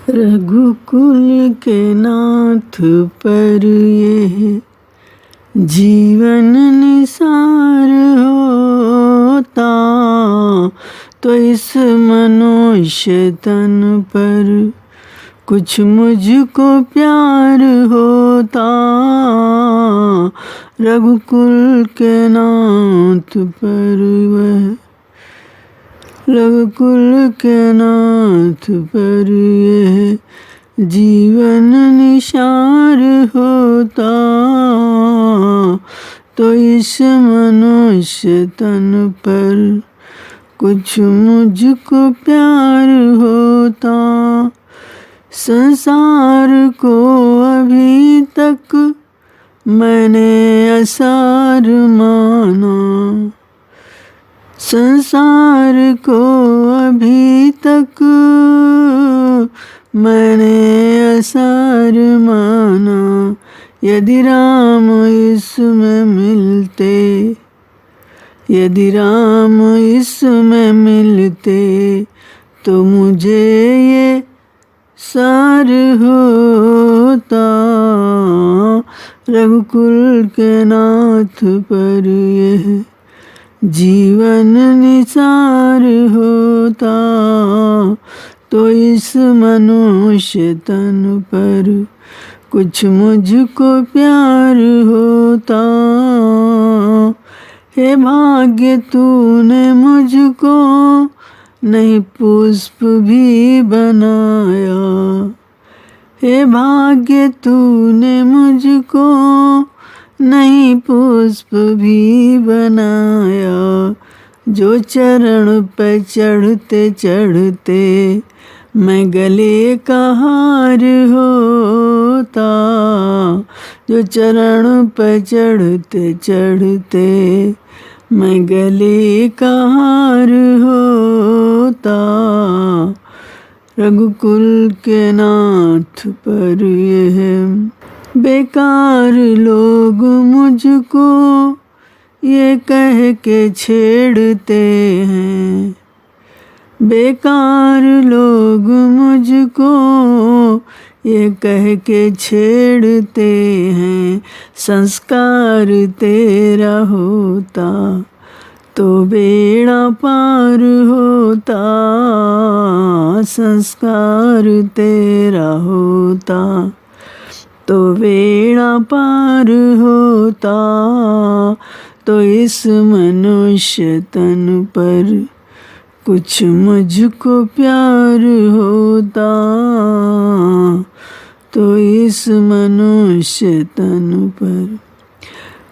रघुकुल के नाथ पर ये जीवन निसार होता, तो इस मनुष्य तन पर कुछ मुझको प्यार होता। रघुकुल के नाथ पर वह रघुकुल के नाथ पर यह जीवन निसार होता, तो इस मनुष्य तन पर कुछ मुझको प्यार होता। संसार को अभी तक मैंने असार माना, संसार को अभी तक मैंने असार माना। यदि राम इसमें मिलते, यदि राम इसमें मिलते, तो मुझे ये सार होता। रघुकुल के नाथ पर यह जीवन निसार होता, तो इस मनुष्य तन पर कुछ मुझको प्यार होता। हे भाग्य तूने मुझको नहीं पुष्प भी बनाया, हे भाग्य तूने मुझको नहीं पुष्प भी बनाया। जो चरण पे चढ़ते चढ़ते मैं गले का हार होता, जो चरण पे चढ़ते चढ़ते मैं गले का हार होता। रघुकुल के नाथ पर यह बेकार लोग मुझको ये कह के छेड़ते हैं, बेकार लोग मुझको ये कह के छेड़ते हैं। संस्कार तेरा होता तो बेड़ा पार होता, संस्कार तेरा होता तो बेड़ा पार होता, तो इस मनुष्य तन पर कुछ मुझको प्यार होता, तो इस मनुष्य तन पर।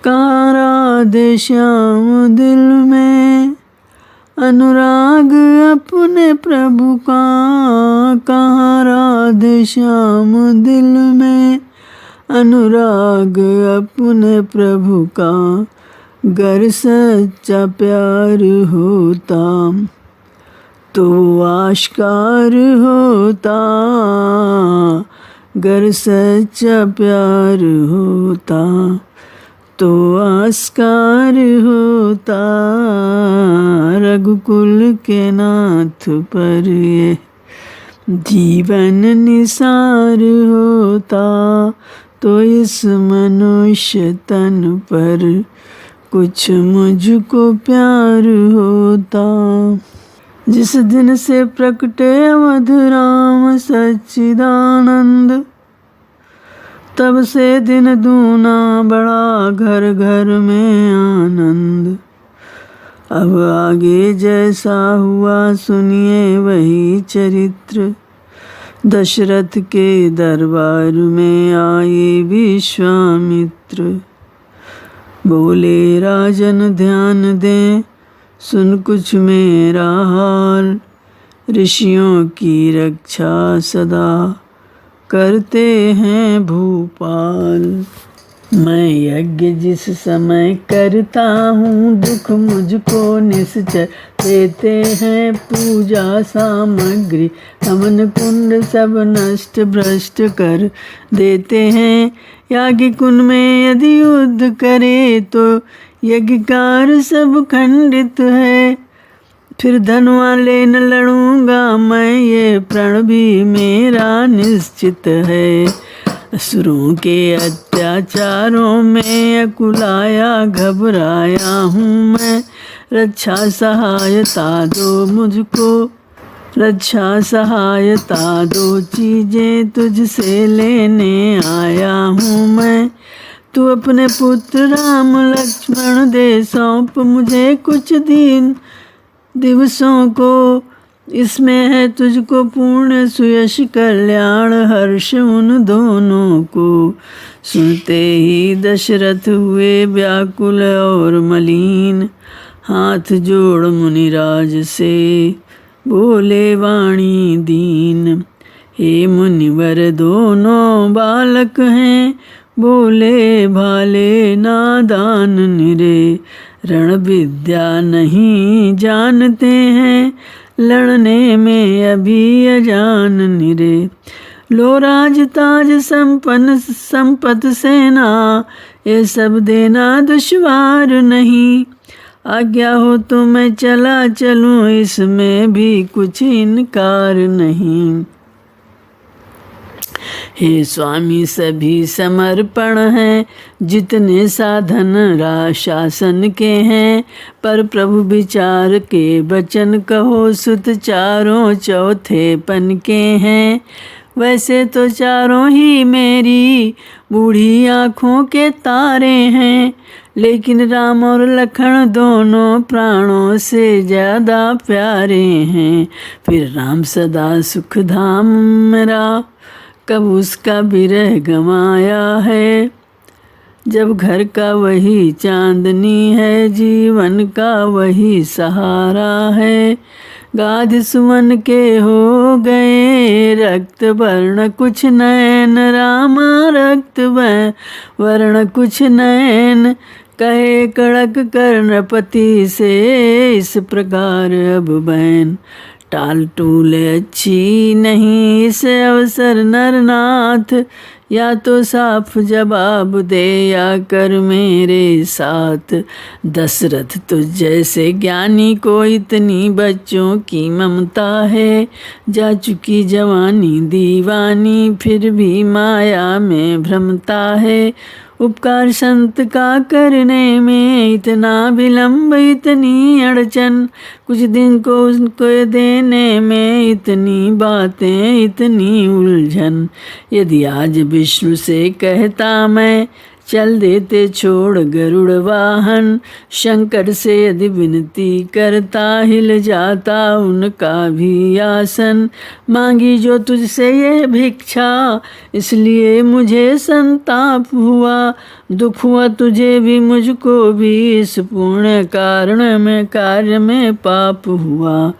कहाँ राधे श्याम दिल में अनुराग अपने प्रभु का, कहाँ राधे श्याम दिल में अनुराग अपने प्रभु का। गर सच्चा प्यार होता तो आश्कार होता, गर सच्चा प्यार होता तो आस्कार होता। रघुकुल के नाथ पर ये जीवन निसार होता, तो इस मनुष्य तन पर कुछ मुझको प्यार होता। जिस दिन से प्रकटे अवध राम सच्चिदानंद, तब से दिन दूना बढ़ा घर घर में आनंद। अब आगे जैसा हुआ सुनिए वही चरित्र, दशरथ के दरबार में आए विश्वामित्र। बोले राजन ध्यान दें सुन कुछ मेरा हाल, ऋषियों की रक्षा सदा करते हैं भूपाल। मैं यज्ञ जिस समय करता हूँ, दुख मुझको निश्चय देते हैं। पूजा सामग्री हवन कुंड सब नष्ट भ्रष्ट कर देते हैं। याज्ञ कुंड में यदि युद्ध करे तो यज्ञकार सब खंडित है। फिर धन वाले न लड़ूंगा मैं, ये प्रण भी मेरा निश्चित है। असुरों के अत्याचारों में अकुलाया घबराया हूँ मैं। रक्षा सहायता दो मुझको, रक्षा सहायता दो, चीजें तुझसे लेने आया हूँ मैं। तू अपने पुत्र राम लक्ष्मण दे सौंप मुझे कुछ दिन दिवसों को, इसमें है तुझको पूर्ण सुयश कल्याण हर्ष उन दोनों को। सुनते ही दशरथ हुए व्याकुल और मलिन, हाथ जोड़ मुनिराज से बोले वाणी दीन। हे मुनिवर दोनों बालक हैं, बोले भाले नादान निरे। रण विद्या नहीं जानते हैं, लड़ने में अभी अजान निरे। लो राज ताज संपन्न संपत सेना, ये सब देना दुश्वार नहीं। आज्ञा हो तो मैं चला चलूं, इसमें भी कुछ इनकार नहीं। हे स्वामी सभी समर्पण हैं, जितने साधन राज शासन के हैं। पर प्रभु विचार के वचन कहो, सुत चारों चौथे पन के हैं। वैसे तो चारों ही मेरी बूढ़ी आँखों के तारे हैं, लेकिन राम और लखन दोनों प्राणों से ज़्यादा प्यारे हैं। फिर राम सदा सुख धाम मेरा, कब उसका विरह गंवाया है। जब घर का वही चांदनी है, जीवन का वही सहारा है। गाध सुमन के हो गए रक्त वर्ण कुछ नैन, रामा रक्त वर्ण कुछ नैन। कहे कड़क कर्णपति से इस प्रकार अब बैन। टाल टूल अच्छी नहीं इस अवसर नरनाथ, या तो साफ जवाब दे या कर मेरे साथ। दशरथ तुझ जैसे ज्ञानी को इतनी बच्चों की ममता है। जा चुकी जवानी दीवानी, फिर भी माया में भ्रमता है। उपकार संत का करने में इतना विलंब इतनी अड़चन, कुछ दिन को उनको देने में इतनी बातें इतनी उलझन। यदि आज विष्णु से कहता मैं, चल देते छोड़ गरुड़ वाहन। शंकर से यदि विनती करता, हिल जाता उनका भी आसन। मांगी जो तुझसे ये भिक्षा, इसलिए मुझे संताप हुआ। दुख हुआ तुझे भी मुझको भी, इस पुण्य कारण में कार्य में पाप हुआ।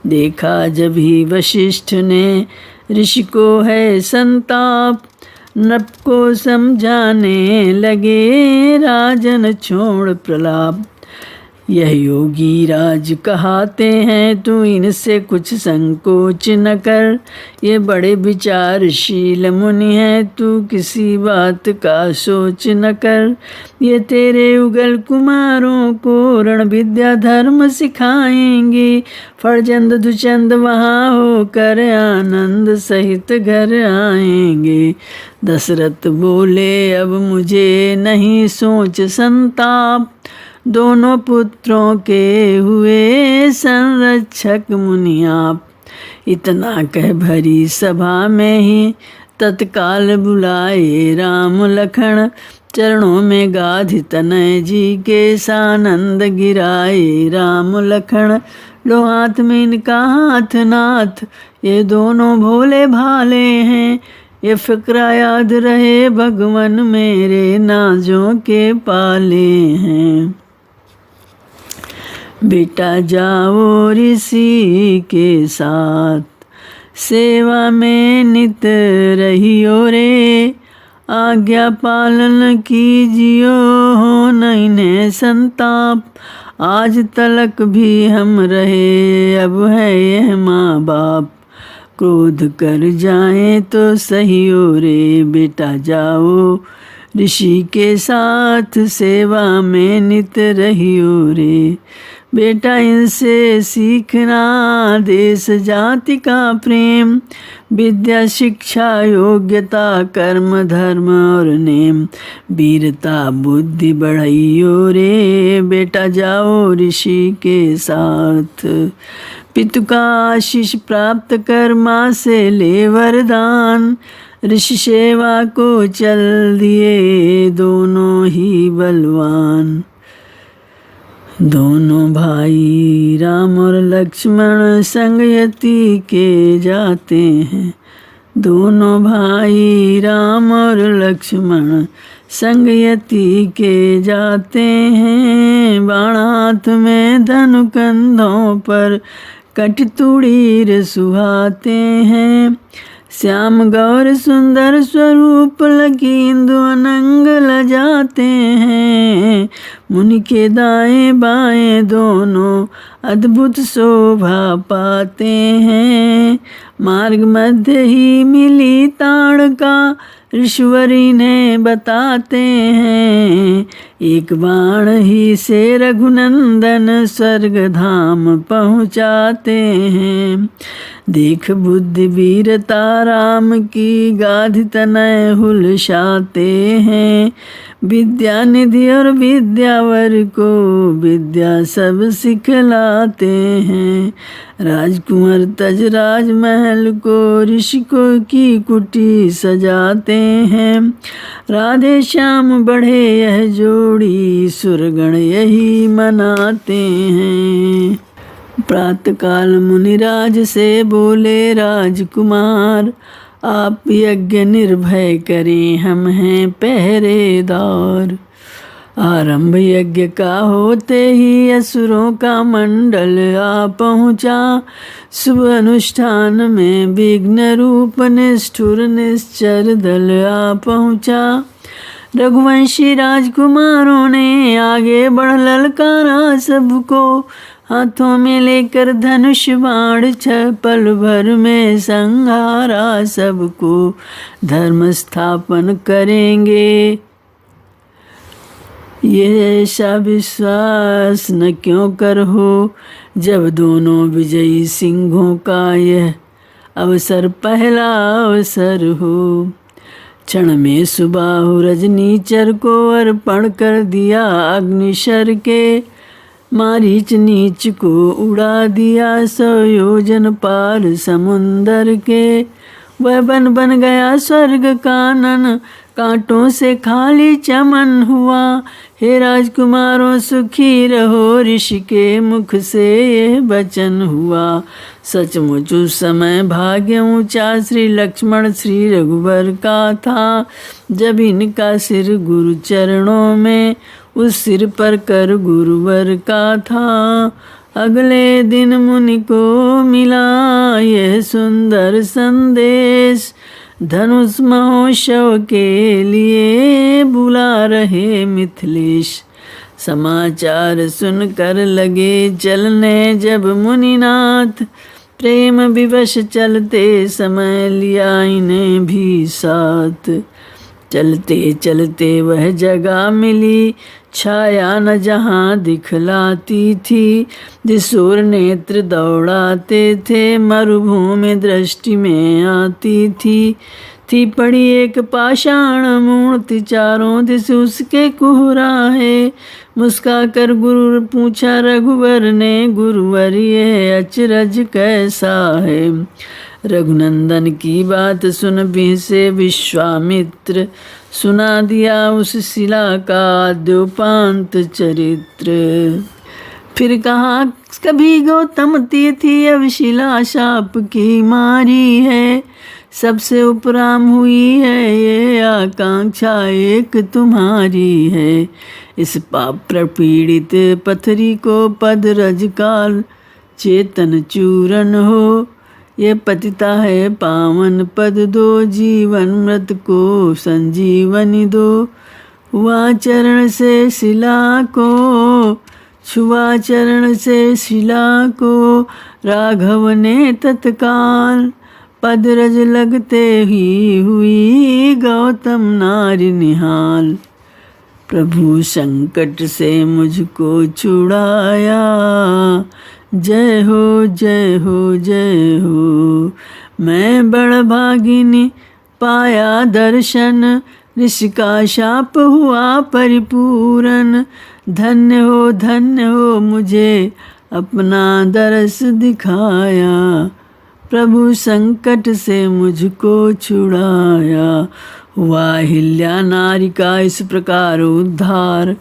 देखा जब ही वशिष्ठ ने ऋषि को है संताप, नप को समझाने लगे राजन छोड़ प्रलाप। यह योगी राज कहाते हैं, तू इनसे कुछ संकोच न कर। ये बड़े विचारशील मुनि हैं, तू किसी बात का सोच न कर। ये तेरे उगल कुमारों को रण विद्या धर्म सिखाएंगे। फरजंद दुचंद वहाँ होकर आनंद सहित घर आएंगे। दशरथ बोले अब मुझे नहीं सोच संताप, दोनों पुत्रों के हुए संरक्षक मुनि आप। इतना कह भरी सभा में ही तत्काल बुलाए राम लखन। चरणों में गाधि तनय जी के सानंद गिराए राम लखन। लो हाथ में इनका हाथ नाथ, ये दोनों भोले भाले हैं। ये फिक्रा याद रहे भगवन मेरे नाजों के पाले हैं। बेटा जाओ ऋषि के साथ, सेवा में नित रहियो रे। आज्ञा पालन कीजियो हो न इन्हें संताप। आज तलक भी हम रहे, अब है यह माँ बाप। क्रोध कर जाए तो सही हो रे, बेटा जाओ ऋषि के साथ, सेवा में नित रहियो रे। बेटा इनसे सीखना देश जाति का प्रेम, विद्या शिक्षा योग्यता कर्म धर्म और नेम, वीरता बुद्धि बढ़ाइयो रे, बेटा जाओ ऋषि के साथ। पितु का आशीष प्राप्त कर माँ से ले वरदान, ऋषि सेवा को चल दिए दोनों ही बलवान। दोनों भाई राम और लक्ष्मण संग यति के जाते हैं, दोनों भाई राम और लक्ष्मण संग यति के जाते हैं। बाण हाथ में धनु कंधों पर कटतुड़ीर सुहाते हैं, श्याम गौर सुंदर स्वरूप लकींदु अनंग लजाते हैं। मुनि के दाएं बाएं दोनों अद्भुत शोभा पाते हैं, मार्ग मध्य ही मिली ताड़ का ऋषवरी ने बताते हैं। एक बाण ही से रघुनंदन स्वर्ग धाम पहुँचाते हैं। देख बुद्धि वीरता राम की गाधि तनय हुलसाते हैं, विद्या निधि और विद्यावर को विद्या सब सिखलाते हैं। राजकुमार तज राजमहल को ऋषि को की कुटी सजाते हैं, राधे श्याम बढ़े यह जोड़ी सुरगण यही मनाते हैं। प्रातःकाल मुनिराज से बोले राजकुमार, आप यज्ञ निर्भय करें हम हैं पहरेदार। आरंभ यज्ञ का होते ही असुरों का मंडल आ पहुँचा, शुभ अनुष्ठान में विघ्न रूप निष्ठुर निश्चर दल आ पहुँचा। रघुवंशी राजकुमारों ने आगे बढ़ ललकारा सबको, हाथों में लेकर धनुष बाण पल भर में संहारा सबको। धर्म स्थापन करेंगे ये ऐसा विश्वास न क्यों कर हो, जब दोनों विजयी सिंहों का यह अवसर पहला अवसर हो। क्षण में सुबाहु रजनीचर को अर्पण कर दिया अग्निशर के, मारीच नीच को उड़ा दिया 100 योजन पार समुंदर के। वह बन बन गया स्वर्ग कानन, कांटों से खाली चमन हुआ। हे राजकुमारों सुखी रहो, ऋषि के मुख से यह वचन हुआ। सचमुच उस समय भाग्य ऊंचा श्री लक्ष्मण श्री रघुवर का था, जब इनका सिर गुरु चरणों में उस सिर पर कर गुरुवर का था। अगले दिन मुनि को मिला यह सुंदर संदेश, धनुष महोत्सव के लिए बुला रहे मिथिलेश। समाचार सुनकर लगे चलने जब मुनिनाथ, प्रेम विवश चलते समय लिया इन्हें भी साथ। चलते चलते वह जगह मिली, छाया न जहाँ दिखलाती थी, जिस ओर नेत्र दौड़ाते थे मरुभूमि दृष्टि में आती थी। पड़ी एक पाषाण मूर्ति, चारों दिश उसके कुहराए। मुस्का कर गुरु पूछा रघुवर ने, गुरुवर ये अचरज कैसा है। रघुनंदन की बात सुन भी से विश्वामित्र, सुना दिया उस शिला का द्योपांत चरित्र। फिर कहा कभी गौतम तिथि अब शिला शाप की मारी है, सबसे उपराम हुई है ये आकांक्षा एक तुम्हारी है। इस पाप प्रपीड़ित पथरी को पद रजकाल चेतन चूरन हो, ये पतिता है पावन पद दो, जीवन मृत को संजीवनी दो। हुआ चरण से शिला को, छुआ चरण से शिला को, राघव ने तत्काल। पद रज लगते ही हुई गौतम नारी निहाल। प्रभु संकट से मुझको छुड़ाया। जय हो जय हो जय हो। मैं बड़ भागिनी पाया दर्शन, ऋषि का शाप हुआ परिपूरन। धन्य हो मुझे अपना दरस दिखाया, प्रभु संकट से मुझको छुड़ाया। हुआ हिल्या नारी का इस प्रकार उद्धार,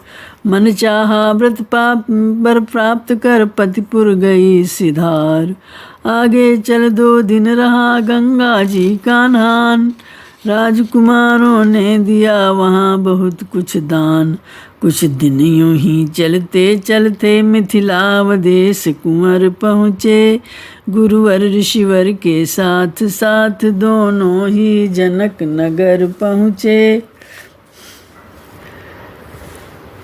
मन चाहा व्रत पाप बर प्राप्त कर पतिपुर गई सिधार। आगे चल 2 दिन रहा गंगा जी का नहान, राजकुमारों ने दिया वहाँ बहुत कुछ दान। कुछ दिन यूं ही चलते चलते मिथिलावदेश कुंवर पहुँचे, गुरुवर ऋषिवर के साथ साथ दोनों ही जनक नगर पहुँचे।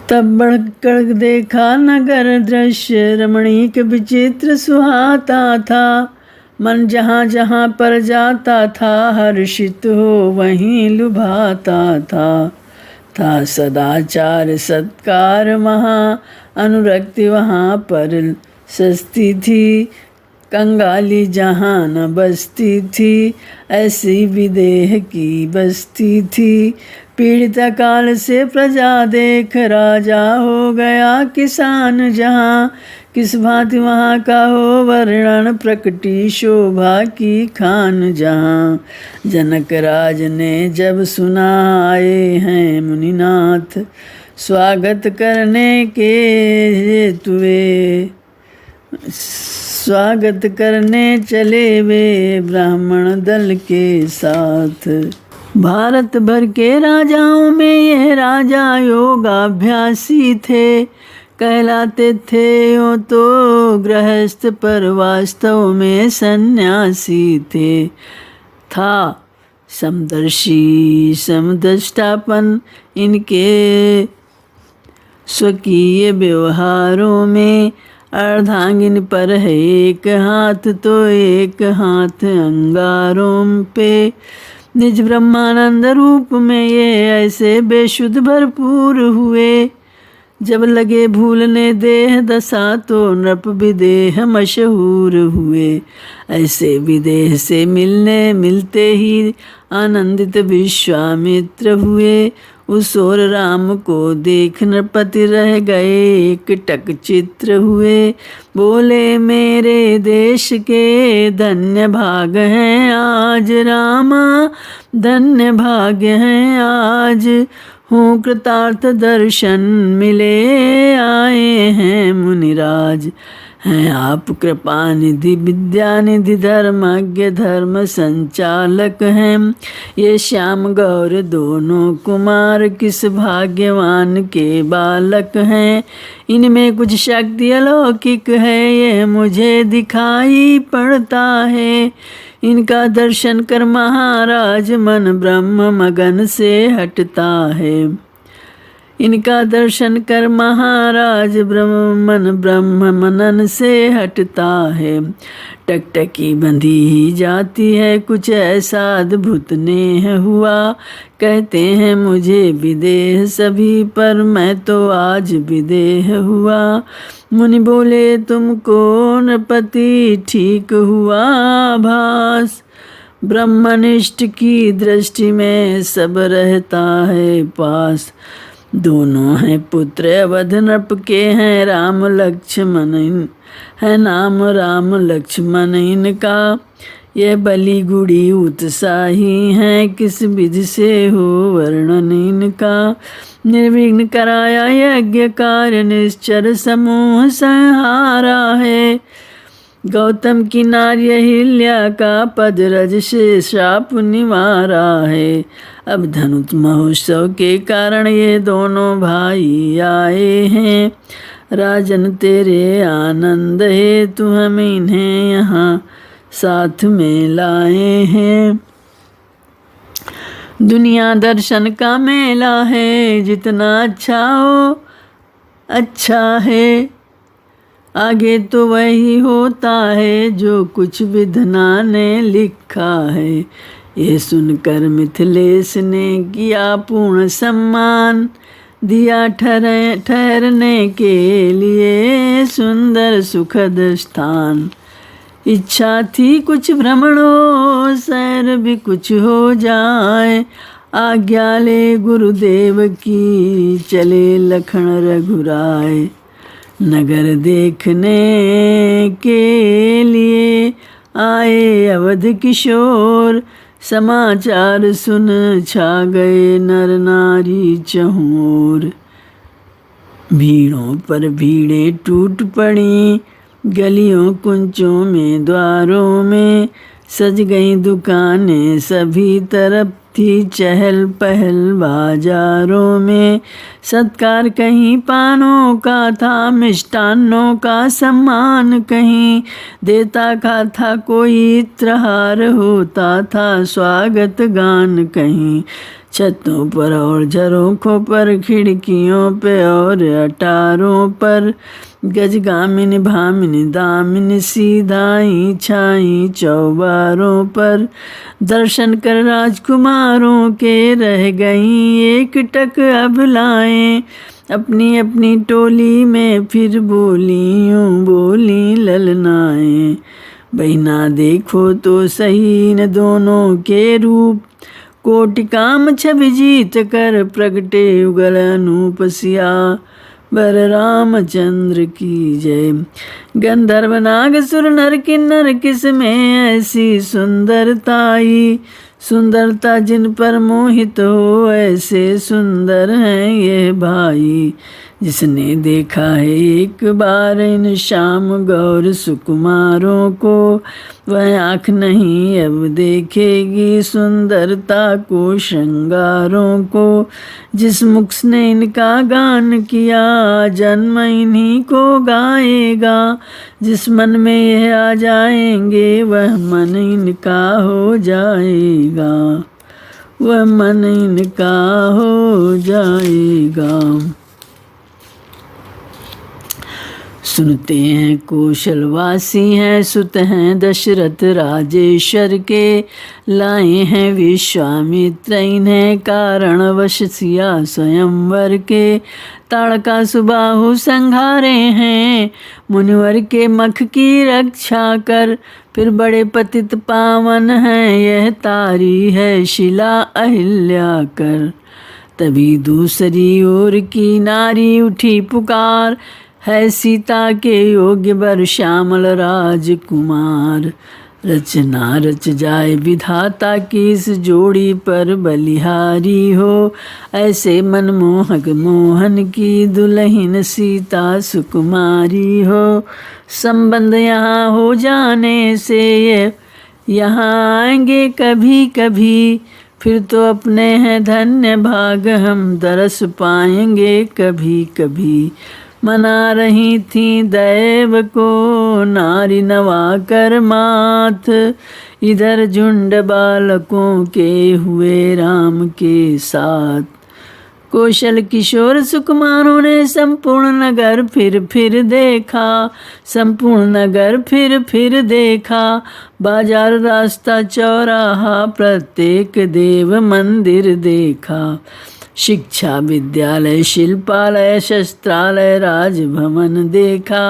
तब बढ़कर देखा नगर दृश्य, रमणीक विचित्र सुहाता था। मन जहाँ जहाँ पर जाता था, हर्षित हो वहीं लुभाता था। सदाचार सत्कार महा अनुरक्ति वहाँ पर सस्ती थी, कंगाली जहाँ न बसती थी, ऐसी विदेह की बस्ती थी। पीड़ित काल से प्रजा देख राजा हो गया किसान जहाँ, किस भांति वहाँ का हो वर्णन, प्रकटी शोभा की खान जहाँ। जनक राज ने जब सुना आए हैं मुनिनाथ, स्वागत करने के हेतुए स्वागत करने चले वे ब्राह्मण दल के साथ। भारत भर के राजाओं में ये राजा योगाभ्यासी थे, कहलाते थे यूं तो गृहस्थ पर वास्तव में सन्यासी थे। था समदर्शी समदृष्टापन इनके स्वकीय व्यवहारों में, अर्धांगिन पर है एक हाथ तो एक हाथ अंगारों पे। निज ब्रह्मानंद रूप में ये ऐसे बेशुद्ध भरपूर हुए, जब लगे भूलने देह दशा तो नृप विदेह मशहूर हुए। ऐसे विदेह से मिलते ही आनंदित विश्वामित्र हुए, उस ओर राम को देख नृपति रह गए एक टक चित्र हुए। बोले मेरे देश के धन्य भाग हैं आज रामा, धन्य भाग्य हैं आज। हूँ कृतार्थ दर्शन मिले आए हैं मुनिराज। हैं आप कृपा निधि विद्या निधि धर्मज्ञ धर्म संचालक हैं। ये श्याम गौर दोनों कुमार किस भाग्यवान के बालक हैं। इनमें कुछ शक्ति अलौकिक है ये मुझे दिखाई पड़ता है। इनका दर्शन कर महाराज मन ब्रह्म मगन से हटता है। इनका दर्शन कर महाराज मन ब्रह्म मनन से हटता है। टकटकी बंधी ही जाती है कुछ ऐसा अद्भुत नेह हुआ। कहते हैं मुझे विदेह सभी पर मैं तो आज विदेह हुआ। मुनि बोले तुमको नृपति ठीक हुआ भास। ब्रह्मनिष्ठ की दृष्टि में सब रहता है पास। दोनों हैं पुत्र अवध नृप के हैं राम लक्ष्मण है नाम राम लक्ष्मण इनका। यह बलि गुड़ी उत्साही हैं किस विधि से हो वर्णन इनका। निर्विघ्न कराया यज्ञ कार्य निश्चर समूह संहारा है। गौतम की नार्य हिल्या का पद रज से शाप निवारा है। अब धनुष महोत्सव के कारण ये दोनों भाई आए हैं। राजन तेरे आनंद हेतु हम इन्हें यहाँ साथ में लाए हैं। दुनिया दर्शन का मेला है जितना अच्छा हो अच्छा है। आगे तो वही होता है जो कुछ विधना ने लिखा है। ये सुनकर मिथिलेश ने किया पूर्ण सम्मान। दिया ठहरने के लिए सुंदर सुखद स्थान। इच्छा थी कुछ भ्रमण हो, सैर भी कुछ हो जाए, आज्ञा ले गुरुदेव की, चले लखन रघुराय। नगर देखने के लिए आए अवध किशोर, समाचार सुन छा गए नर नारी चहुर। भीड़ों पर भीड़ें टूट पड़ी, गलियों कुंचों में द्वारों में, सज गई दुकानें सभी तरफ थी चहल पहल बाजारों में। सत्कार कहीं पानों का था, मिष्टान्नों का सम्मान कहीं, देता का था कोई इत्रहार, होता था स्वागत गान कहीं। छतों पर और झरोखों पर, खिड़कियों पे और अटारों पर, गजगामिनी भामिनी दामिनी सीधाई छाई चौबारों पर। दर्शन कर राजकुमारों के रह गई एक टक अबलाएं, अपनी अपनी टोली में फिर बोली यूं बोली ललनाएं। बहिना देखो तो सही न दोनों के रूप, कोटि काम छवि जीत कर प्रगटे उगल अनूप सिया। बर रामचंद्र की जय। गंधर्व नागसुर नर किन्नर किसमें ऐसी सुंदरताई, सुंदरता जिन पर मोहित हो, ऐसे सुंदर हैं ये भाई। जिसने देखा है एक बार इन श्याम गौर सुकुमारों को, वह आँख नहीं अब देखेगी सुंदरता को श्रृंगारों को। जिस मुख ने इनका गान किया, जन्म इन्हीं को गाएगा। जिस मन में यह आ जाएंगे, वह मन इनका हो जाएगा, वह मन इनका हो जाएगा। सुनते हैं कौशलवासी हैं, सुत हैं दशरथ राजेश्वर के, लाए हैं विश्वामित्र इन्हें कारणवश सिया स्वयंवर के। ताड़का सुबाहु संघारे हैं, मुनिवर के मख की रक्षा कर, फिर बड़े पतित पावन हैं, यह तारी है शिला अहिल्या कर। तभी दूसरी ओर की नारी उठी पुकार, है सीता के योग्य वर श्यामल राजकुमार। रचना रच जाए विधाता की इस जोड़ी पर बलिहारी हो, ऐसे मनमोहक मोहन की दुल्हन सीता सुकुमारी हो। संबंध यहाँ हो जाने से ये यहाँ आएंगे कभी कभी, फिर तो अपने हैं धन्य भाग, हम दरस पाएंगे कभी कभी। मना रही थी दैव को नारी नवा कर माथ, इधर झुंड बालकों के हुए राम के साथ। कौशल किशोर सुकुमारों ने संपूर्ण नगर फिर देखा, संपूर्ण नगर फिर देखा। बाजार रास्ता चौराहा प्रत्येक देव मंदिर देखा। शिक्षा विद्यालय शिल्पालय शस्त्रालय राजभवन देखा।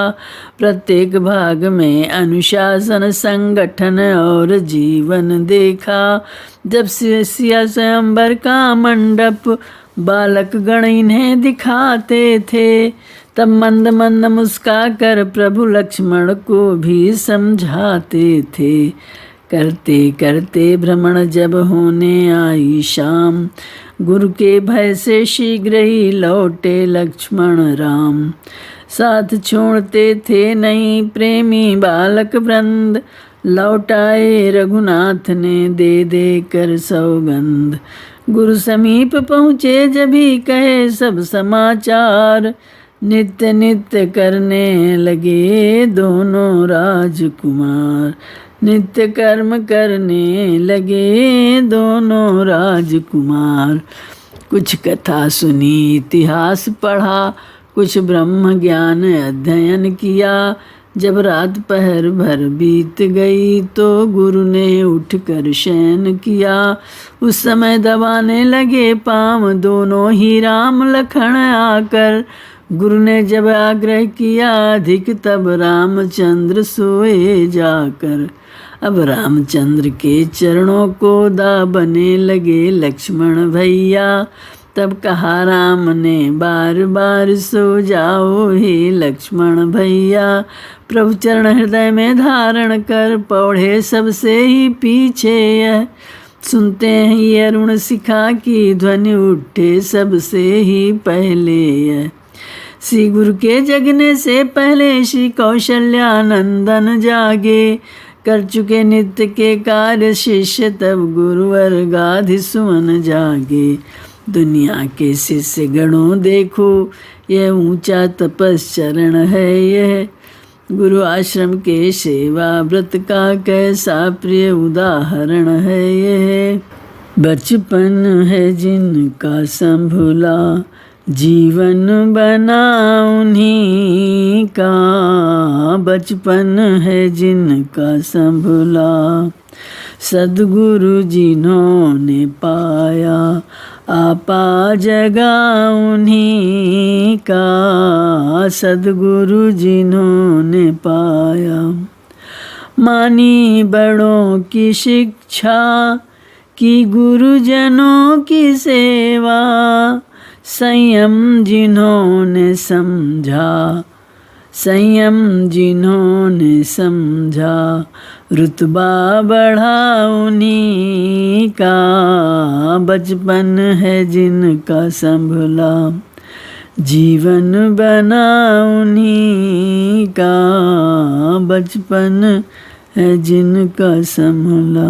प्रत्येक भाग में अनुशासन संगठन और जीवन देखा। जब सिया स्वयंवर का मंडप बालक गण इन्हें दिखाते थे, तब मंद मंद मुस्का कर प्रभु लक्ष्मण को भी समझाते थे। करते करते भ्रमण जब होने आई शाम, गुरु के भय से शीघ्र ही लौटे लक्ष्मण राम। साथ छोड़ते थे नहीं प्रेमी बालक वृंद, लौटाए रघुनाथ ने दे कर सौगंध। गुरु समीप पहुँचे जभी कहे सब समाचार, नित्य नित्य करने लगे दोनों राजकुमार। नित्य कर्म करने लगे दोनों राजकुमार। कुछ कथा सुनी इतिहास पढ़ा, कुछ ब्रह्म ज्ञान अध्ययन किया। जब रात पहर भर बीत गई तो गुरु ने उठकर शयन किया। उस समय दबाने लगे पाँव दोनों ही राम लखन आकर। गुरु ने जब आग्रह किया अधिक तब रामचंद्र सोए जाकर। अब रामचंद्र के चरणों को दाबने लगे लक्ष्मण भैया। तब कहा राम ने बार बार सो जाओ हे लक्ष्मण भैया। प्रभु चरण हृदय में धारण कर पौढ़े सबसे ही पीछे यह। सुनते हैं ये अरुण शिखा की ध्वनि उठे सबसे ही पहले यह। श्री गुरु के जगने से पहले श्री कौशल्यानंदन जागे। कर चुके नित्य के कार्य शिष्य तब गुरुवर गाधि सुमन जागे। दुनिया के शिष्य गणों देखो यह ऊंचा तपस्चरण है यह। गुरु आश्रम के सेवा व्रत का कैसा प्रिय उदाहरण है यह। बचपन है जिनका संभला जीवन बना उन्हीं का। बचपन है जिनका संभला सद्गुरु जिन्होंने पाया। आपा जगा उन्हीं का सद्गुरु जिन्होंने पाया। मानी बड़ों की शिक्षा की गुरुजनों की सेवा। संयम जिन्होंने समझा संयम जिन्होंने समझा। रुतबा बढ़ा उन्हीं का बचपन है जिनका संभला। जीवन बना उन्हीं का बचपन है जिनका संभला।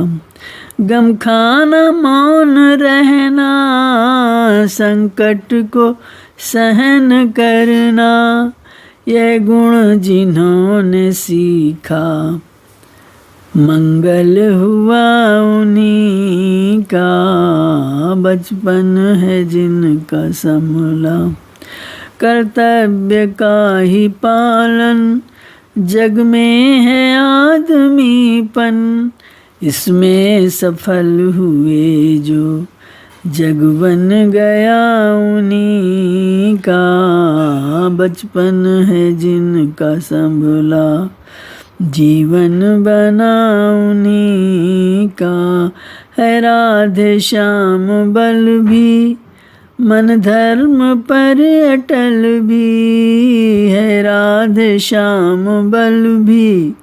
गम खाना मौन रहना संकट को सहन करना। यह गुण जिन्होंने सीखा मंगल हुआ उन्हीं का बचपन है जिनका संभला। कर्तव्य का ही पालन जग में है आदमीपन। इसमें सफल हुए जो जग बन गया उन्हीं का बचपन है जिनका संभला। जीवन बना उन्हीं का है। राधे श्याम बल भी मन धर्म पर अटल भी है। राधे श्याम बल भी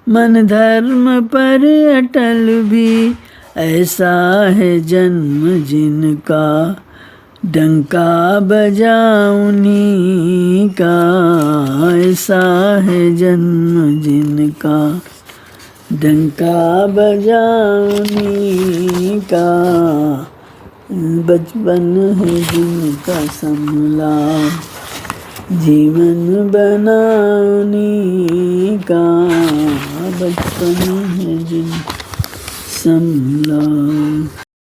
मन धर्म पर अटल भी। ऐसा है जन्म जिनका डंका बजा उन्हीं का। ऐसा है जन्म जिनका डंका बजा उन्हीं का बचपन है जिनका संभला। जीवन बना उन्हीं का बचपन है जिनका संभला।